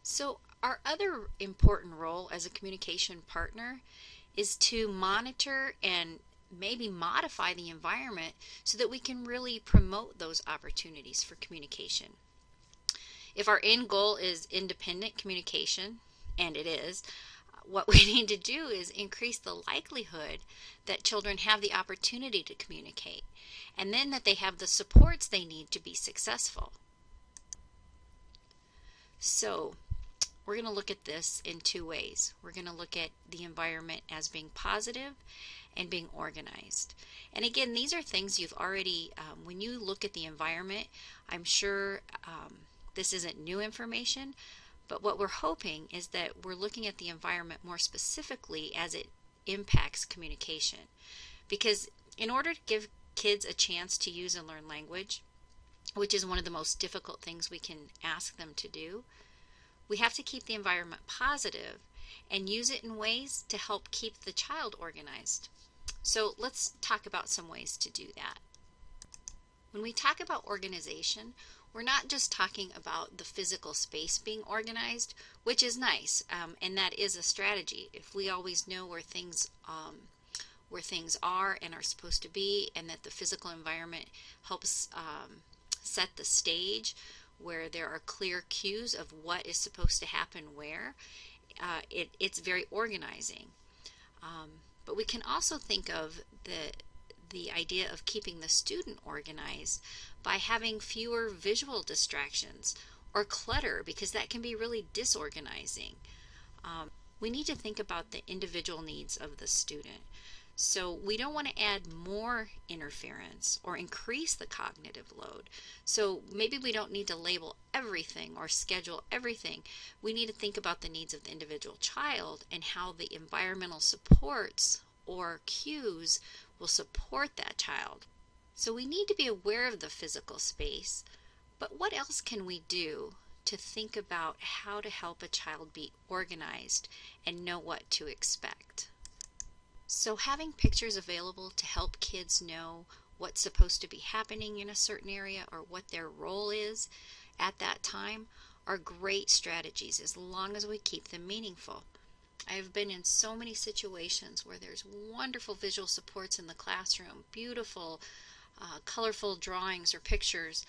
So, our other important role as a communication partner is to monitor and maybe modify the environment so that we can really promote those opportunities for communication. If our end goal is independent communication, and it is, what we need to do is increase the likelihood that children have the opportunity to communicate, and then that they have the supports they need to be successful. So, we're going to look at this in two ways. We're going to look at the environment as being positive and being organized. And again, these are things you've already, when you look at the environment, I'm sure this isn't new information, but what we're hoping is that we're looking at the environment more specifically as it impacts communication. Because in order to give kids a chance to use and learn language, which is one of the most difficult things we can ask them to do, we have to keep the environment positive and use it in ways to help keep the child organized. So let's talk about some ways to do that. When we talk about organization, we're not just talking about the physical space being organized, which is nice, and that is a strategy. If we always know where things are and are supposed to be, and that the physical environment helps set the stage, where there are clear cues of what is supposed to happen where, it's very organizing. But we can also think of the idea of keeping the student organized by having fewer visual distractions or clutter, because that can be really disorganizing. We need to think about the individual needs of the student. So we don't want to add more interference or increase the cognitive load. So maybe we don't need to label everything or schedule everything. We need to think about the needs of the individual child and how the environmental supports or cues will support that child. So we need to be aware of the physical space, but what else can we do to think about how to help a child be organized and know what to expect? So having pictures available to help kids know what's supposed to be happening in a certain area or what their role is at that time are great strategies as long as we keep them meaningful. I've been in so many situations where there's wonderful visual supports in the classroom, beautiful, colorful drawings or pictures,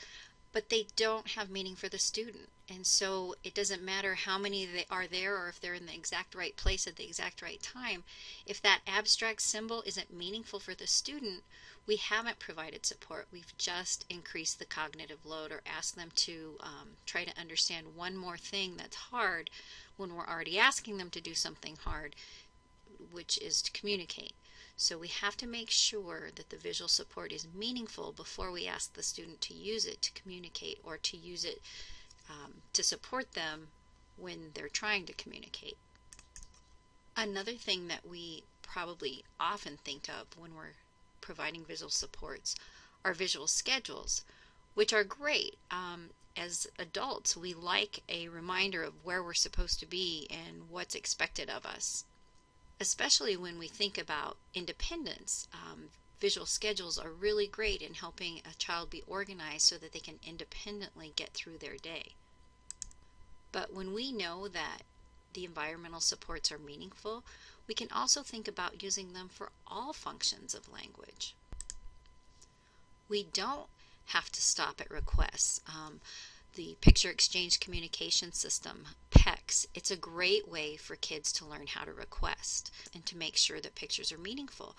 but they don't have meaning for the student. And so it doesn't matter how many they are there or if they're in the exact right place at the exact right time. If that abstract symbol isn't meaningful for the student, we haven't provided support. We've just increased the cognitive load or asked them to try to understand one more thing that's hard when we're already asking them to do something hard, which is to communicate. So we have to make sure that the visual support is meaningful before we ask the student to use it to communicate or to use it to support them when they're trying to communicate. Another thing that we probably often think of when we're providing visual supports are visual schedules, which are great. As adults, we like a reminder of where we're supposed to be and what's expected of us. Especially when we think about independence, visual schedules are really great in helping a child be organized so that they can independently get through their day. But when we know that the environmental supports are meaningful, we can also think about using them for all functions of language. We don't have to stop at requests. The Picture Exchange Communication System, PECS, it's a great way for kids to learn how to request and to make sure that pictures are meaningful.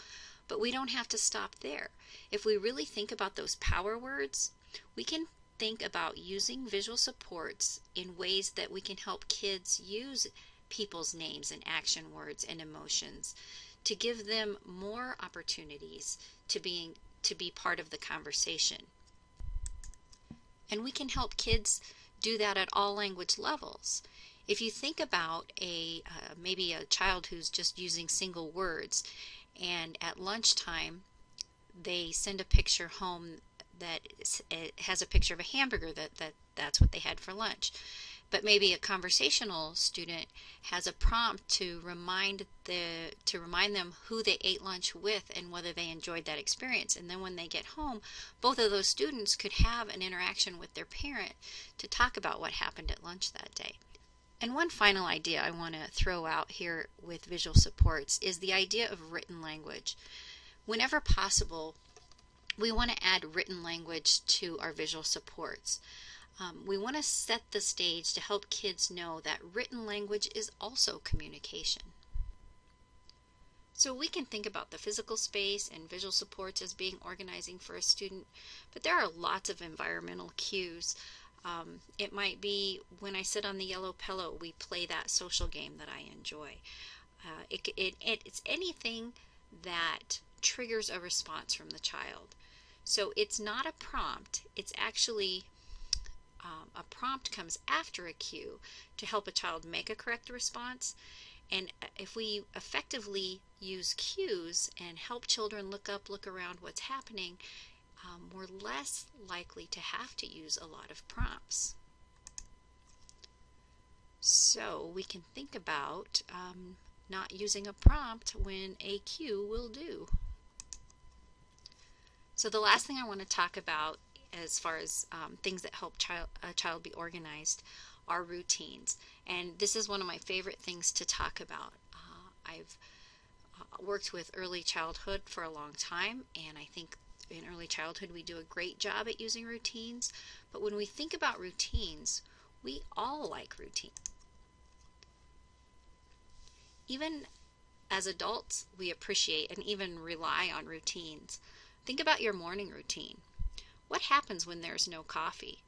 But we don't have to stop there. If we really think about those power words, we can think about using visual supports in ways that we can help kids use people's names and action words and emotions to give them more opportunities to be part of the conversation. And we can help kids do that at all language levels. If you think about maybe a child who's just using single words, and at lunchtime they send a picture home that it has a picture of a hamburger, that's what they had for lunch. But maybe a conversational student has a prompt to remind them who they ate lunch with and whether they enjoyed that experience. And then when they get home, both of those students could have an interaction with their parent to talk about what happened at lunch that day. And one final idea I want to throw out here with visual supports is the idea of written language. Whenever possible, we want to add written language to our visual supports. We want to set the stage to help kids know that written language is also communication. So we can think about the physical space and visual supports as being organizing for a student, but there are lots of environmental cues. It might be when I sit on the yellow pillow, we play that social game that I enjoy. It's anything that triggers a response from the child. So it's not a prompt, it's actually a prompt comes after a cue to help a child make a correct response. And if we effectively use cues and help children look up, look around what's happening, we're less likely to have to use a lot of prompts. So we can think about not using a prompt when a cue will do. So the last thing I want to talk about as far as things that help a child be organized are routines. And this is one of my favorite things to talk about. I've worked with early childhood for a long time, and I think in early childhood we do a great job at using routines. But when we think about routines, we all like routine. Even as adults, we appreciate and even rely on routines. Think about your morning routine. What happens when there's no coffee?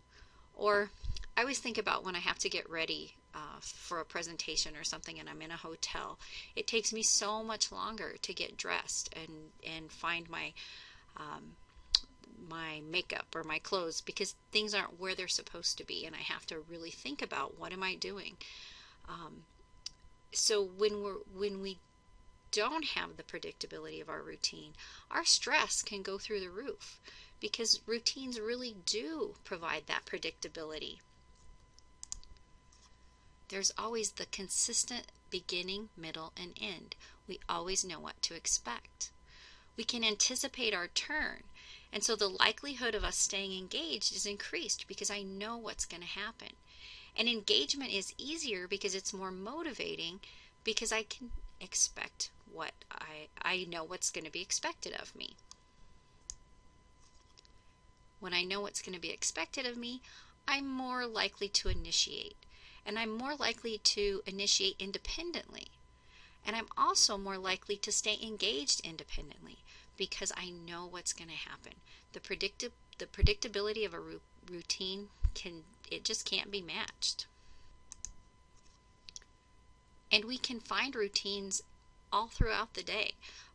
Or I always think about when I have to get ready for a presentation or something and I'm in a hotel. It takes me so much longer to get dressed and find my my makeup or my clothes because things aren't where they're supposed to be, and I have to really think about what am I doing. So when we don't have the predictability of our routine, our stress can go through the roof because routines really do provide that predictability. There's always the consistent beginning, middle, and end. We always know what to expect. We can anticipate our turn, and so the likelihood of us staying engaged is increased because I know what's going to happen. And engagement is easier because it's more motivating because I can expect what I know what's going to be expected of me. When I know what's going to be expected of me, I'm more likely to initiate. And I'm more likely to initiate independently. And I'm also more likely to stay engaged independently because I know what's going to happen. The predictability of a routine it just can't be matched. And we can find routines all throughout the day.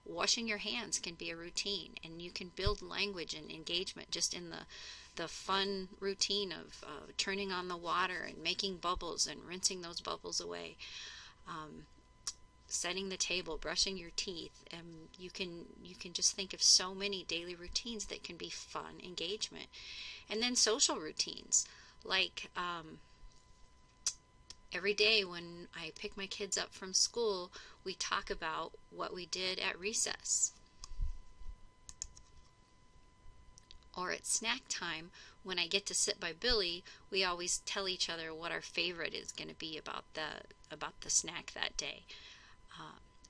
Washing your hands can be a routine, and you can build language and engagement just in the fun routine of turning on the water and making bubbles and rinsing those bubbles away. Setting the table, brushing your teeth, and you can just think of so many daily routines that can be fun engagement. And then social routines, like every day when I pick my kids up from school, we talk about what we did at recess. Or at snack time, when I get to sit by Billy, we always tell each other what our favorite is going to be about the snack that day.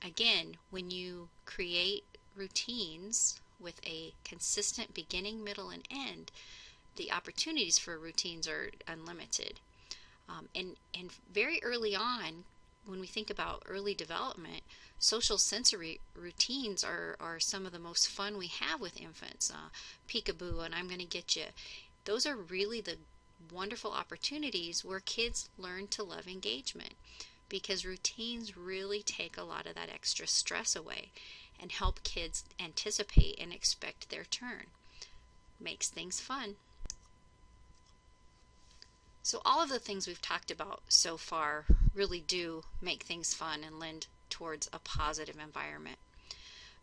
Again, when you create routines with a consistent beginning, middle, and end, the opportunities for routines are unlimited. And very early on, when we think about early development, social sensory routines are some of the most fun we have with infants. Peekaboo and I'm going to get you. Those are really the wonderful opportunities where kids learn to love engagement, because routines really take a lot of that extra stress away and help kids anticipate and expect their turn. Makes things fun. So all of the things we've talked about so far really do make things fun and lend towards a positive environment.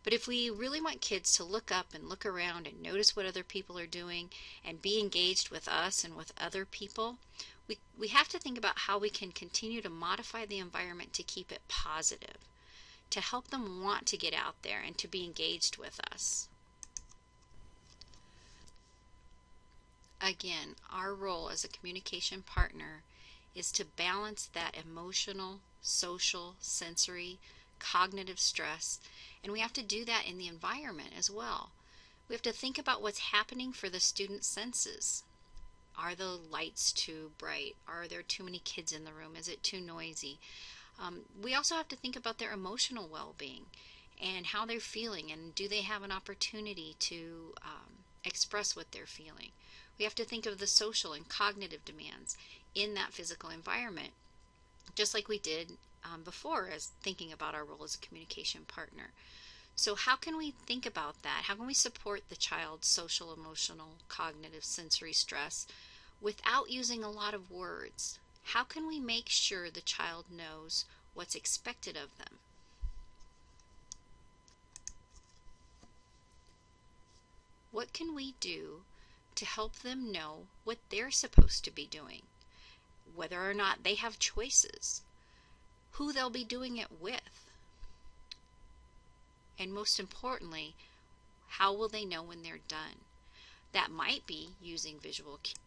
But if we really want kids to look up and look around and notice what other people are doing and be engaged with us and with other people, we have to think about how we can continue to modify the environment to keep it positive, to help them want to get out there and to be engaged with us. Again, our role as a communication partner is to balance that emotional, social, sensory, cognitive stress, and we have to do that in the environment as well. We have to think about what's happening for the student's senses. Are the lights too bright? Are there too many kids in the room? Is it too noisy? We also have to think about their emotional well-being and how they're feeling, and do they have an opportunity to express what they're feeling. We have to think of the social and cognitive demands in that physical environment, just like we did before as thinking about our role as a communication partner. So how can we think about that? How can we support the child's social, emotional, cognitive, sensory stress without using a lot of words? How can we make sure the child knows what's expected of them? What can we do to help them know what they're supposed to be doing, whether or not they have choices, who they'll be doing it with, and most importantly, how will they know when they're done? That might be using visual cues,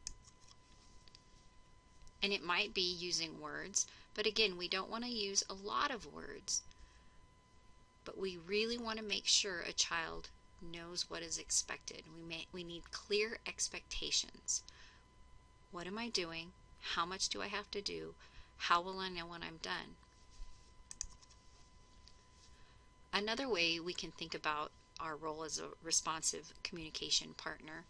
and it might be using words, but again, we don't want to use a lot of words, but we really want to make sure a child knows what is expected. We need clear expectations. What am I doing? How much do I have to do? How will I know when I'm done? Another way we can think about our role as a responsive communication partner,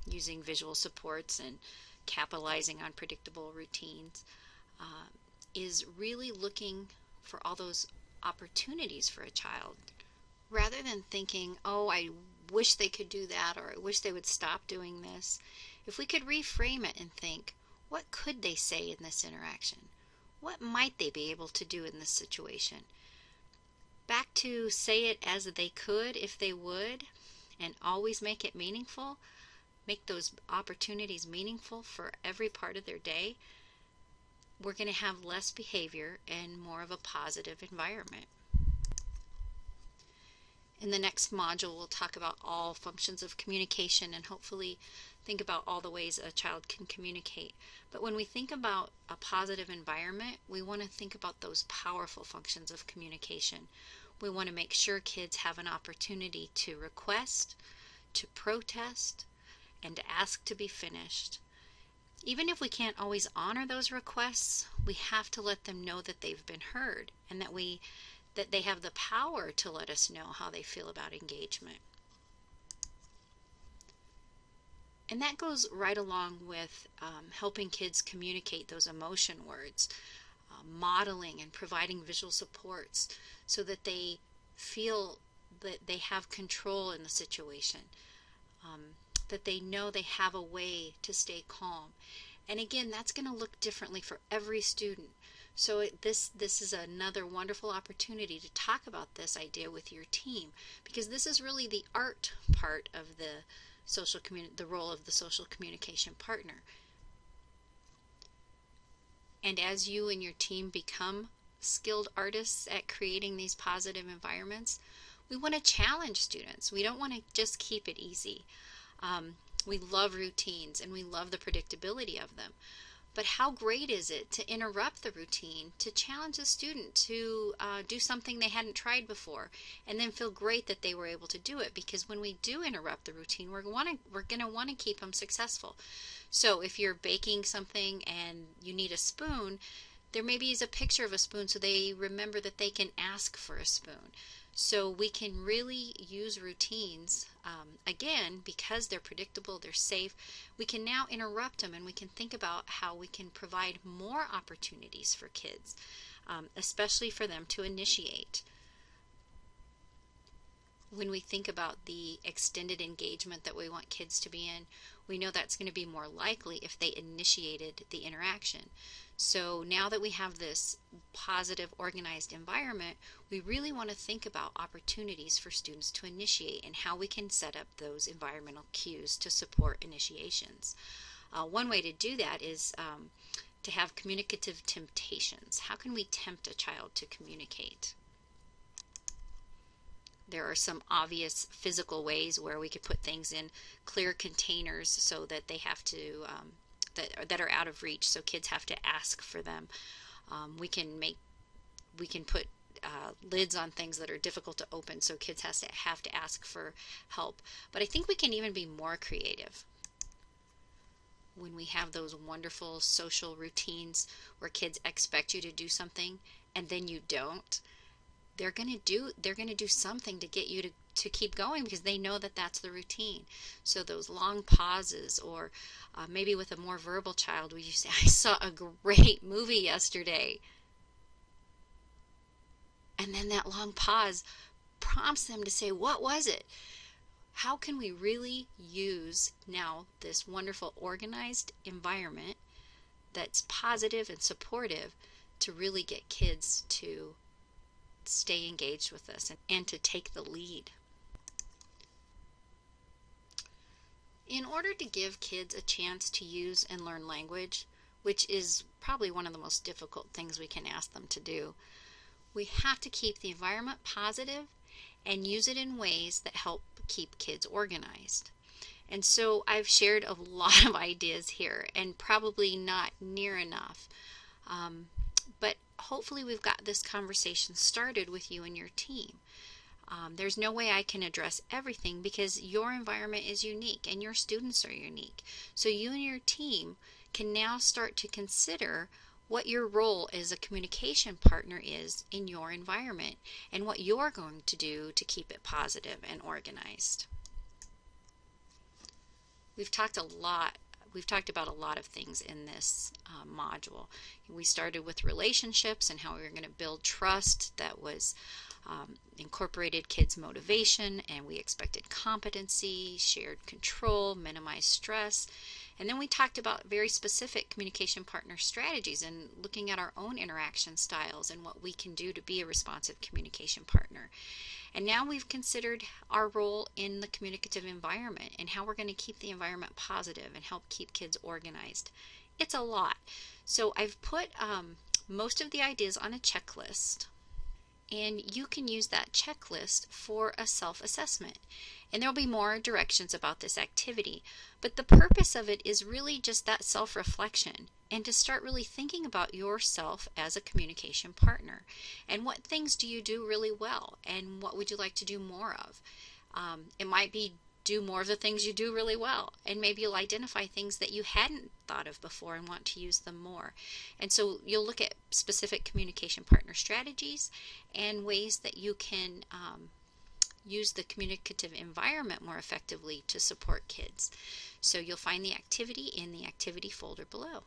using visual supports and capitalizing on predictable routines, is really looking for all those opportunities for a child. Rather than thinking, oh, I wish they could do that, or I wish they would stop doing this, if we could reframe it and think, what could they say in this interaction? What might they be able to do in this situation? Back to say it as they could if they would, and always make it meaningful, make those opportunities meaningful for every part of their day, we're going to have less behavior and more of a positive environment. In the next module, we'll talk about all functions of communication and hopefully think about all the ways a child can communicate. But when we think about a positive environment, we want to think about those powerful functions of communication. We want to make sure kids have an opportunity to request, to protest, and to ask to be finished. Even if we can't always honor those requests, we have to let them know that they've been heard and that they have the power to let us know how they feel about engagement. And that goes right along with helping kids communicate those emotion words, modeling and providing visual supports so that they feel that they have control in the situation, that they know they have a way to stay calm. And again, that's going to look differently for every student. So this is another wonderful opportunity to talk about this idea with your team, because this is really the art part of the role of the social communication partner. And as you and your team become skilled artists at creating these positive environments, we want to challenge students. We don't want to just keep it easy. We love routines and we love the predictability of them. But how great is it to interrupt the routine, to challenge a student to do something they hadn't tried before, and then feel great that they were able to do it? Because when we do interrupt the routine, we're going to want to keep them successful. So if you're baking something and you need a spoon, there maybe is a picture of a spoon so they remember that they can ask for a spoon. So we can really use routines, again, because they're predictable, they're safe. We can now interrupt them and we can think about how we can provide more opportunities for kids, especially for them to initiate. When we think about the extended engagement that we want kids to be in, we know that's going to be more likely if they initiated the interaction. So now that we have this positive, organized environment, we really want to think about opportunities for students to initiate and how we can set up those environmental cues to support initiations. One way to do that is to have communicative temptations. How can we tempt a child to communicate? There are some obvious physical ways where we could put things in clear containers so that they have to that are out of reach, so kids have to ask for them. We can put lids on things that are difficult to open, so kids have to ask for help. But I think we can even be more creative when we have those wonderful social routines where kids expect you to do something and then you don't. They're going to do something to get you to keep going, because they know that that's the routine. So those long pauses, or maybe with a more verbal child, where you say, I saw a great movie yesterday, and then that long pause prompts them to say, what was it? How can we really use now this wonderful organized environment that's positive and supportive to really get kids to stay engaged with us and to take the lead? In order to give kids a chance to use and learn language, which is probably one of the most difficult things we can ask them to do, we have to keep the environment positive and use it in ways that help keep kids organized. And so I've shared a lot of ideas here, and probably not near enough. But hopefully we've got this conversation started with you and your team. There's no way I can address everything, because your environment is unique and your students are unique. So you and your team can now start to consider what your role as a communication partner is in your environment, and what you're going to do to keep it positive and organized. We've talked about a lot of things in this module. We started with relationships and how we were going to build trust that was incorporated kids' motivation, and we expected competency, shared control, minimized stress. And then we talked about very specific communication partner strategies and looking at our own interaction styles and what we can do to be a responsive communication partner. And now we've considered our role in the communicative environment and how we're going to keep the environment positive and help keep kids organized. It's a lot. So I've put most of the ideas on a checklist, and you can use that checklist for a self-assessment. And there'll be more directions about this activity, but the purpose of it is really just that self-reflection, and to start really thinking about yourself as a communication partner, and what things do you do really well, and what would you like to do more of. It might be do more of the things you do really well, and maybe you'll identify things that you hadn't thought of before and want to use them more. And so you'll look at specific communication partner strategies and ways that you can use the communicative environment more effectively to support kids. So you'll find the activity in the activity folder below.